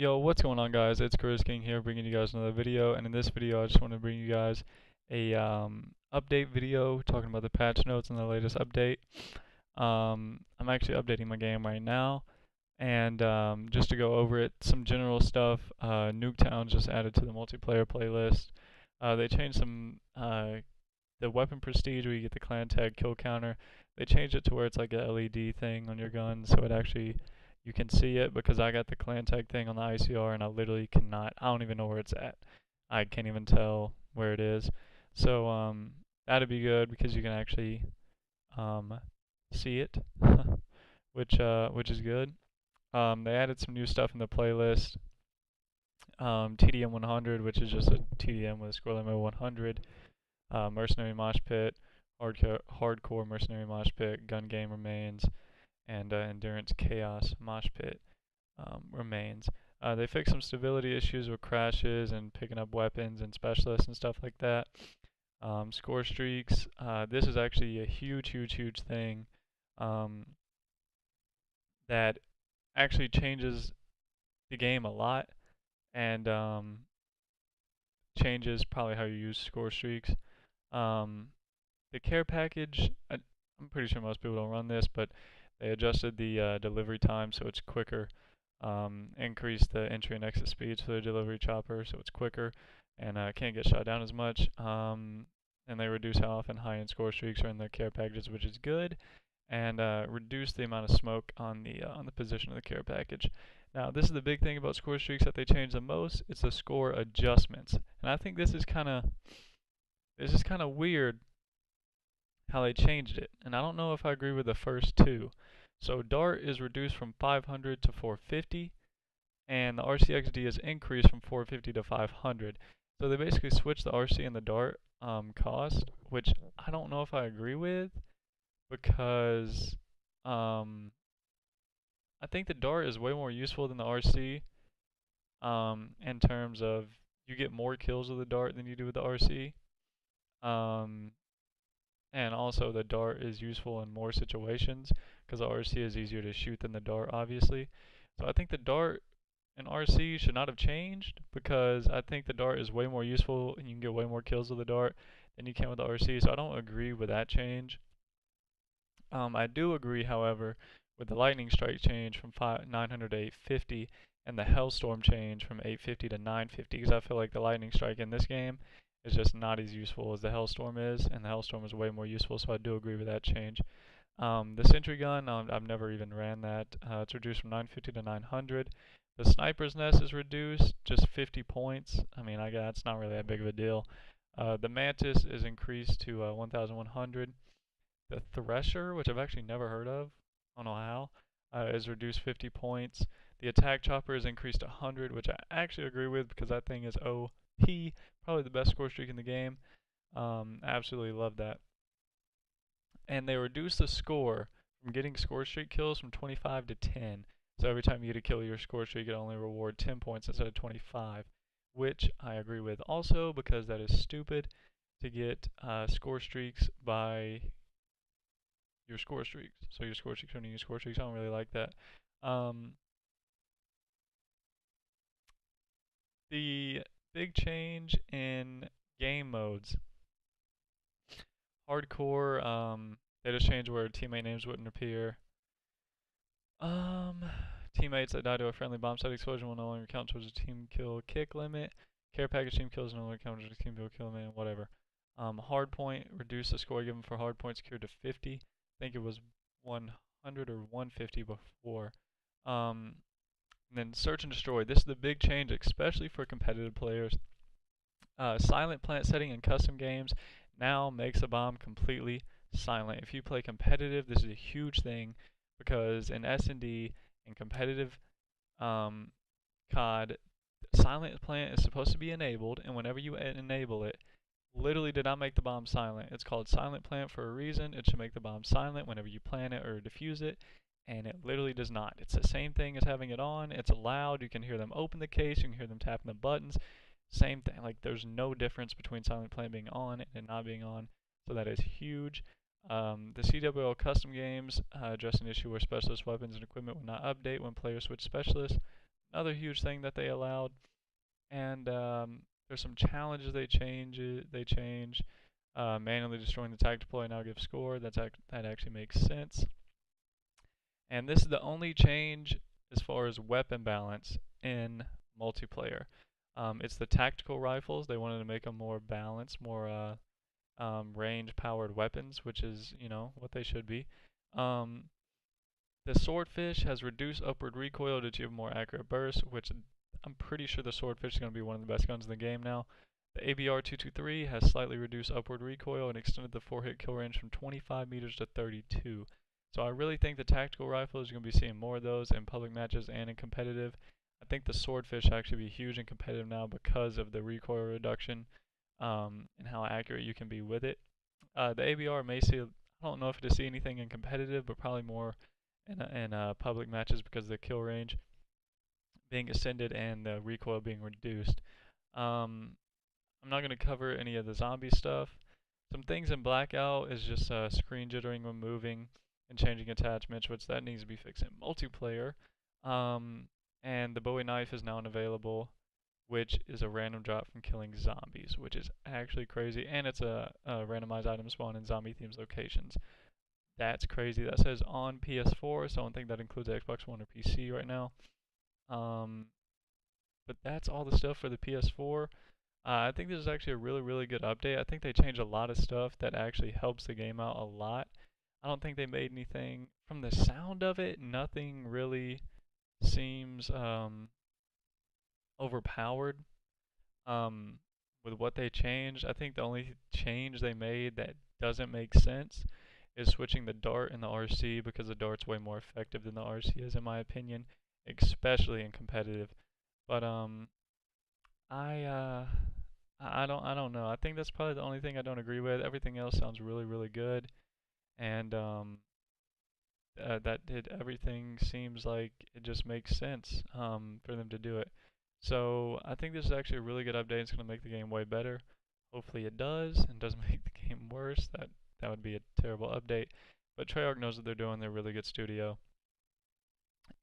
Yo, what's going on, guys? It's Chris King here, bringing you guys another video. And in this video, I just want to bring you guys a update video talking about the patch notes and the latest update. I'm actually updating my game right now, and just to go over it, some general stuff. Nuketown just added to the multiplayer playlist. They changed some the weapon prestige where you get the clan tag kill counter. They changed it to where it's like a LED thing on your gun, so it actually you can see it, because I got the clan tag thing on the ICR and I literally cannot. I don't even know where it's at. I can't even tell where it is. So that'd be good because you can actually um, see it, which is good. They added some new stuff in the playlist. TDM 100, which is just a TDM with a score limit of 100. Mercenary Mosh Pit, hardcore Mercenary Mosh Pit, Gun Game remains, and Endurance Chaos Mosh Pit remains. They fixed some stability issues with crashes and picking up weapons and specialists and stuff like that. Score streaks. This is actually a huge thing that actually changes the game a lot and changes probably how you use score streaks. The care package, I'm pretty sure most people don't run this, but they adjusted the delivery time so it's quicker. Increased the entry and exit speeds for the delivery chopper so it's quicker and can't get shot down as much. And they reduce how often high-end score streaks are in the care packages, which is good, and reduce the amount of smoke on the position of the care package. Now, this is the big thing about score streaks that they change the most. It's the score adjustments, and I think this is kind of weird how they changed it, and I don't know if I agree with the first two. So dart is reduced from 500 to 450, and the RCXD is increased from 450 to 500. So they basically switched the RC and the dart cost, which I don't know if I agree with, because I think the dart is way more useful than the RC in terms of you get more kills with the dart than you do with the RC. Um, and also the dart is useful in more situations because the RC is easier to shoot than the dart, obviously. So I think the dart and RC should not have changed, because I think the dart is way more useful and you can get way more kills with the dart than you can with the RC. So I don't agree with that change. I do agree, however, with the lightning strike change from 900 to 850 and the Hellstorm change from 850 to 950, because I feel like the lightning strike in this game is just not as useful as the Hellstorm is, and the Hellstorm is way more useful, so I do agree with that change. The sentry gun, I've never even ran that. It's reduced from 950 to 900. The sniper's nest is reduced, just 50 points. I mean, I guess it's not really that big of a deal. The mantis is increased to 1,100. The thresher, which I've actually never heard of, I don't know how, is reduced 50 points. The attack chopper is increased to 100, which I actually agree with because that thing is OP, probably the best score streak in the game. Absolutely love that. And they reduced the score from getting score streak kills from 25 to 10. So every time you get a kill your score streak, it only reward 10 points instead of 25, which I agree with also, because that is stupid to get score streaks by your score streaks. So your score streaks turning your score streaks. I don't really like that. The big change in game modes. Hardcore, they just changed where teammate names wouldn't appear. Teammates that die to a friendly bomb site explosion will no longer count towards a team kill kick limit. Care package team kills no longer count towards a team kill limit, whatever. Hardpoint, reduce the score given for hardpoint secured to 50. I think it was 100 or 150 before. And then search and destroy. This is the big change, especially for competitive players. Silent plant setting in custom games now makes a bomb completely silent. If you play competitive, this is a huge thing, because in S&D and competitive COD, silent plant is supposed to be enabled, and whenever you enable it, literally did not make the bomb silent. It's called silent plant for a reason. It should make the bomb silent whenever you plant it or defuse it, and it literally does not. It's the same thing as having it on. It's loud. You can hear them open the case. You can hear them tapping the buttons. Same thing. Like, there's no difference between silent plant being on and not being on, so that is huge. The CWL custom games address an issue where specialist weapons and equipment will not update when players switch specialists. another huge thing that they allowed. And there's some challenges they change. Manually destroying the tag deploy now gives score. That actually makes sense. And this is the only change as far as weapon balance in multiplayer. It's the tactical rifles. They wanted to make them more balanced, more range-powered weapons, which is, what they should be. Um, the swordfish has reduced upward recoil to achieve more accurate burst, which I'm pretty sure the swordfish is going to be one of the best guns in the game now. The ABR 223 has slightly reduced upward recoil and extended the 4-hit kill range from 25 meters to 32. So I really think the tactical rifle is going to be seeing more of those in public matches and in competitive. I think the swordfish will actually be huge in competitive now because of the recoil reduction and how accurate you can be with it. The ABR may see, I don't know if it'll see anything in competitive, but probably more in public matches because of the kill range being extended and the recoil being reduced. Um, I'm not going to cover any of the zombie stuff. Some things in Blackout is just screen jittering when moving and changing attachments, which that needs to be fixed in multiplayer. Um, and the Bowie knife is now unavailable, which is a random drop from killing zombies, which is actually crazy. And it's a randomized item spawn in zombie themed locations. That's crazy. That says on PS4, so I don't think that includes Xbox One or PC right now. Um, but that's all the stuff for the PS4. I think this is actually a really, really good update. I think they changed a lot of stuff that actually helps the game out a lot. I don't think they made anything, from the sound of it, nothing really seems overpowered um, with what they changed. I think the only change they made that doesn't make sense is switching the dart and the RC, because the dart's way more effective than the RC is, in my opinion, especially in competitive. But I uh, I don't know. I think that's probably the only thing I don't agree with. Everything else sounds really, really good, and everything seems like it just makes sense for them to do it. So I think this is actually a really good update. It's going to make the game way better. Hopefully it does and doesn't make the game worse. That would be a terrible update. But Treyarch knows what they're doing. They're a really good studio,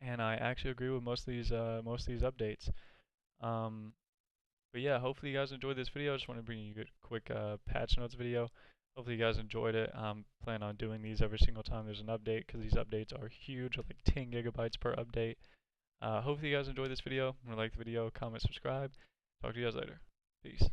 and I actually agree with most of these updates. Um, but yeah, hopefully you guys enjoyed this video. I just want to bring you a quick patch notes video. Hopefully you guys enjoyed it. Plan on doing these every single time there's an update, because these updates are huge, like 10 gigabytes per update. Hopefully you guys enjoyed this video. If you like the video, comment, subscribe. Talk to you guys later. Peace.